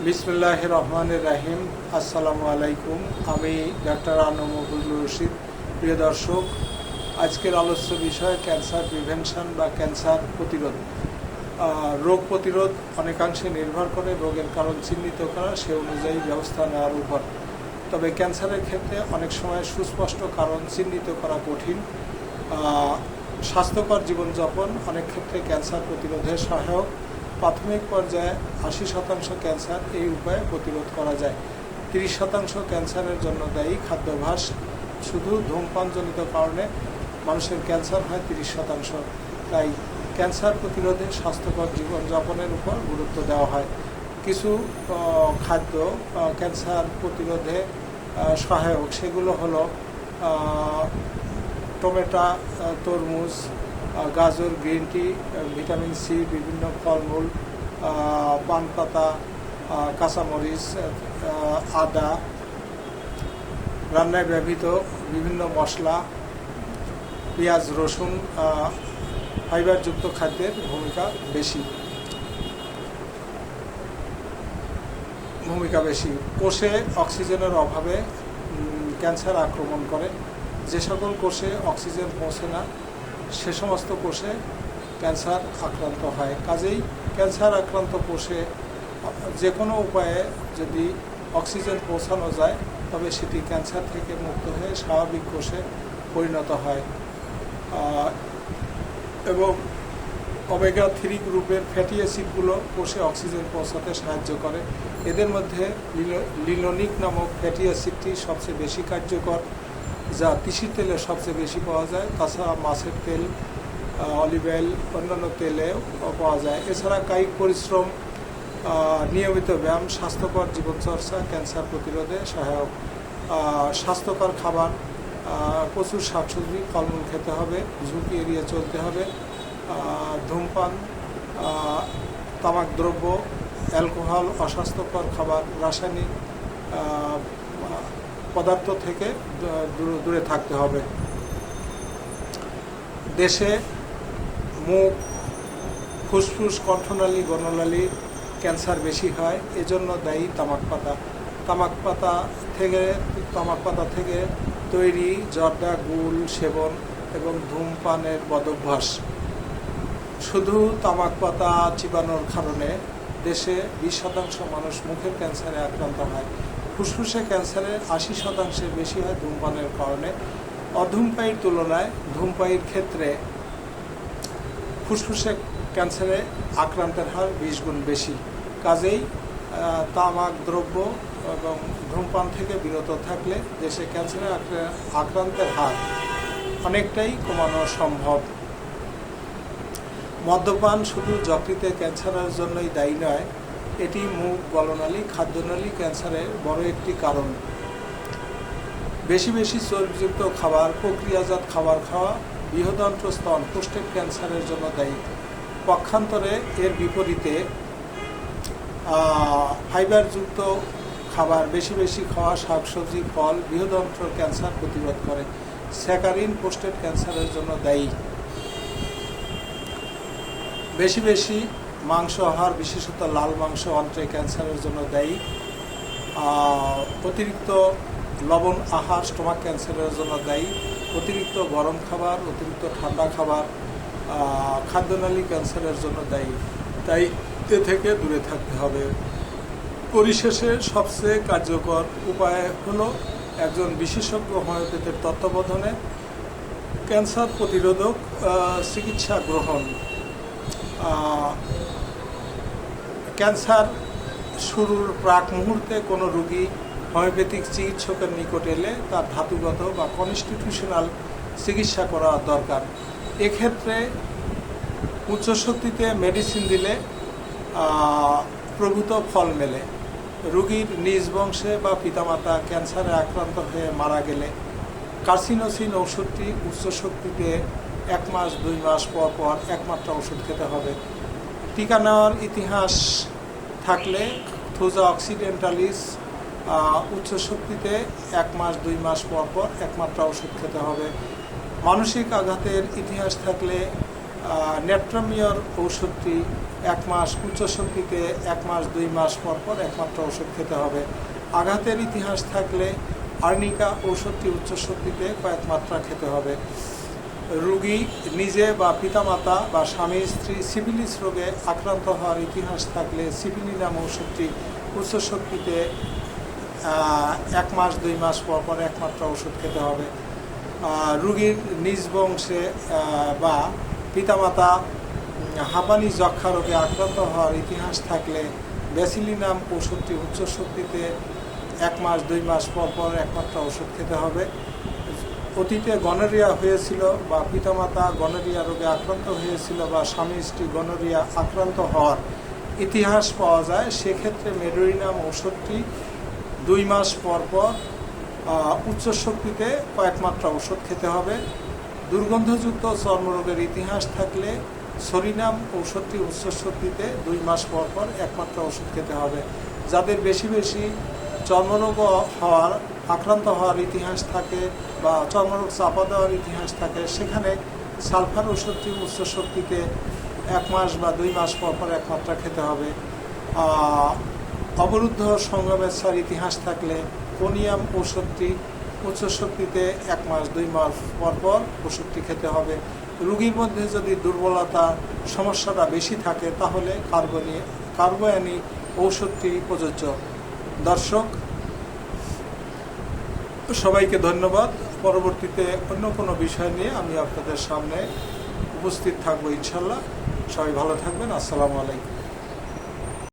বিসমিল্লাহির রহমানির রহিম। আসসালামু আলাইকুম। আমি ডাক্তার আনম ফজলুর রশিদ। প্রিয় দর্শক, আজকের আলোচ্য বিষয় ক্যান্সার প্রিভেনশন বা ক্যান্সার প্রতিরোধ। রোগ প্রতিরোধ অনেকাংশে নির্ভর করে রোগের কারণ চিহ্নিত করা, সে অনুযায়ী ব্যবস্থা নেওয়ার উপর। তবে ক্যান্সারের ক্ষেত্রে অনেক সময় সুস্পষ্ট কারণ চিহ্নিত করা কঠিন। স্বাস্থ্যকর জীবনযাপন অনেক ক্ষেত্রে ক্যান্সার প্রতিরোধে সহায়ক। প্রাথমিক পর্যায়ে 80% ক্যান্সার এই উপায়ে প্রতিরোধ করা যায়। 30% ক্যান্সারের জন্য দায়ী খাদ্যাভ্যাস। শুধু ধূমপানজনিত কারণে মানুষের ক্যান্সার হয় 30%। তাই ক্যান্সার প্রতিরোধে স্বাস্থ্যকর জীবনযাপনের উপর গুরুত্ব দেওয়া হয়। কিছু খাদ্য ক্যান্সার প্রতিরোধে সহায়ক, সেগুলো হলো টমেটো, তরমুজ, গাজর, গ্রিন টি, ভিটামিন সি, বিভিন্ন ফলমূল, পান পাতা, কাঁচামরিচ, আদা, রান্নায় ব্যবহৃত বিভিন্ন মশলা, পেঁয়াজ, রসুন, ফাইবারযুক্ত খাদ্যের ভূমিকা বেশি। কোষে অক্সিজেনের অভাবে ক্যান্সার আক্রমণ করে। যে সকল কোষে অক্সিজেন পৌঁছে না, সে সমস্ত কোষে ক্যান্সার আক্রান্ত হয়। কাজেই ক্যান্সার আক্রান্ত কোষে যে কোনো উপায়ে যদি অক্সিজেন পৌঁছানো যায়, তবে সেটি ক্যান্সার থেকে মুক্ত হয়ে স্বাভাবিক কোষে পরিণত হয়। এবং ওমেগা 3 গ্রুপের ফ্যাটি অ্যাসিডগুলো কোষে অক্সিজেন পৌঁছাতে সাহায্য করে। এদের মধ্যে লিনোলিক নামক ফ্যাটি অ্যাসিডটি সবচেয়ে বেশি কার্যকর, যা তিসির তেলে সবচেয়ে বেশি পাওয়া যায়। তাছাড়া মাছের তেল, অলিভ অয়েল, অন্যান্য তেলেও পাওয়া যায়। এছাড়া কায়িক পরিশ্রম, নিয়মিত ব্যায়াম, স্বাস্থ্যকর জীবনচর্চা ক্যান্সার প্রতিরোধে সহায়ক। স্বাস্থ্যকর খাবার, প্রচুর শাকসবজি, ফলমূল খেতে হবে, ঝুঁকি এড়িয়ে চলতে হবে। ধূমপান, তামাক দ্রব্য, অ্যালকোহল, অস্বাস্থ্যকর খাবার, রাসায়নিক পদার্থ থেকে দূরে থাকতে হবে। দেশে মুখ, ফুসফুস, কণ্ঠনালী, গণনালী ক্যান্সার বেশি হয়। এজন্য দায়ী তামাক পাতা থেকে তৈরি জর্দা, গুল সেবন এবং ধূমপানের বদভ্যাস। শুধু তামাক পাতা চিবানোর কারণে দেশে 20% মানুষ মুখের ক্যান্সারে আক্রান্ত হয়। ফুসফুসে ক্যান্সারের 80% বেশি হয় ধূমপানের কারণে। অধূমপায়ীর তুলনায় ধূমপায়ীর ক্ষেত্রে ফুসফুসে ক্যান্সারে আক্রান্তের হার 20 গুণ বেশি। কাজেই তামাক দ্রব্য এবং ধূমপান থেকে বিরত থাকলে দেশে ক্যান্সারে আক্রান্তের হার অনেকটাই কমানো সম্ভব। মদ্যপান শুধু যকৃতে ক্যান্সারের জন্যই দায়ী নয়, এটি মুখ, গলনালী, খাদ্যনালী ক্যান্সারের বড় একটি কারণ। বেশি চর্বিযুক্ত খাবার, প্রক্রিয়াজাত খাবার খাওয়া বৃহদান্ত্র স্তন, প্রোস্টেট ক্যান্সারের জন্য দায়ী। পক্ষান্তরে এর বিপরীতে ফাইবারযুক্ত খাবার, বেশি খাওয়া, শাকসবজি, ফল বৃহদান্ত্র ক্যান্সার প্রতিরোধ করে। স্যাকারিন প্রোস্টেট ক্যান্সারের জন্য দায়ী। বেশি মাংস আহার, বিশেষত লাল মাংস, অন্ত্রে ক্যান্সারের জন্য দায়ী। অতিরিক্ত লবণ আহার স্টোমাক ক্যান্সারের জন্য দায়ী। অতিরিক্ত গরম খাবার, অতিরিক্ত ঠান্ডা খাবার খাদ্যনালী ক্যান্সারের জন্য দায়ী। তাই এ থেকে দূরে থাকতে হবে। পরিশেষে সবচেয়ে কার্যকর উপায় হলো একজন বিশেষজ্ঞ হোমিওপ্যাথের তত্ত্বাবধানে ক্যান্সার প্রতিরোধক চিকিৎসা গ্রহণ। ক্যান্সার শুরুর প্রাক মুহূর্তে কোনো রোগী হোমিওপ্যাথিক চিকিৎসকের নিকট এলে তার ধাতুগত বা কনস্টিটিউশনাল চিকিৎসা করা দরকার। এক্ষেত্রে উচ্চশক্তিতে মেডিসিন দিলে প্রভূত ফল মেলে। রোগীর নিজ বংশে বা পিতামাতা ক্যান্সারে আক্রান্ত হয়ে মারা গেলে কার্সিনোসিন ঔষধটি উচ্চশক্তিতে 1 মাস 2 মাস পর একমাত্রা ওষুধ খেতে হবে। টিকা নেওয়ার ইতিহাস থাকলে থুজা অক্সিডেন্টালিস উচ্চশক্তিতে 1 মাস 2 মাস পর একমাত্রা ওষুধ খেতে হবে। মানসিক আঘাতের ইতিহাস থাকলে নেট্রামিয়র ঔষধটি 1 মাস, উচ্চ শক্তিতে 1 মাস 2 মাস পর পর একমাত্র ওষুধ খেতে হবে। আঘাতের ইতিহাস থাকলে আর্নিকা ঔষধটি উচ্চ শক্তিতে কয়েক মাত্রা খেতে হবে। রোগী নিজে বা পিতামাতা বা স্বামী স্ত্রী সিফিলিস রোগে আক্রান্ত হওয়ার ইতিহাস থাকলে সিফিলিনাম ঔষধটি উচ্চ শক্তিতে 1 মাস 2 মাস পর পর একমাত্র ওষুধ খেতে হবে। রোগীর নিজ বংশে বা পিতামাতা হাঁপানি যক্ষা রোগে আক্রান্ত হওয়ার ইতিহাস থাকলে ব্যাসিলিনাম ওষুধটি উচ্চ শক্তিতে 1 মাস 2 মাস পর পর একমাত্র ওষুধ খেতে হবে। অতীতে গনোরিয়া হয়েছিল বা পিতামাতা গনোরিয়া রোগে আক্রান্ত হয়েছিল বা স্বামী স্ত্রী গনোরিয়া আক্রান্ত হওয়ার ইতিহাস পাওয়া যায়, সেক্ষেত্রে মেডোরিনাম ওষুধটি 2 মাস পর পর উচ্চ শক্তিতে কয়েক মাত্রা ওষুধ খেতে হবে। দুর্গন্ধযুক্ত চর্মরোগের ইতিহাস থাকলে সরিনাম ঔষধটি উচ্চ শক্তিতে 2 মাস পর পর একমাত্রা ওষুধ খেতে হবে। যাদের বেশি বেশি চর্মরোগ আক্রান্ত হওয়ার ইতিহাস থাকে বা চর্মরোগ চাপা দেওয়ার ইতিহাস থাকে, সেখানে সালফার ওষুধটি উচ্চ শক্তিতে 1 মাস বা 2 মাস পর পর একমাত্রা খেতে হবে। অবরুদ্ধ সঙ্গমেচ্ছার ইতিহাস থাকলে কোনিয়াম ওষুধটি উচ্চ শক্তিতে 1 মাস 2 মাস পর পর ওষুধটি খেতে হবে। রোগীর মধ্যে যদি দুর্বলতার সমস্যাটা বেশি থাকে তাহলে কার্বোয়ানি ঔষধটি প্রযোজ্য। দর্শক সবাইকে ধন্যবাদ। পরবর্তীতে অন্য কোনো বিষয় নিয়ে আমি আপনাদের সামনে উপস্থিত থাকবো ইনশাল্লাহ। সবাই ভালো থাকবেন। আসসালামু আলাইকুম।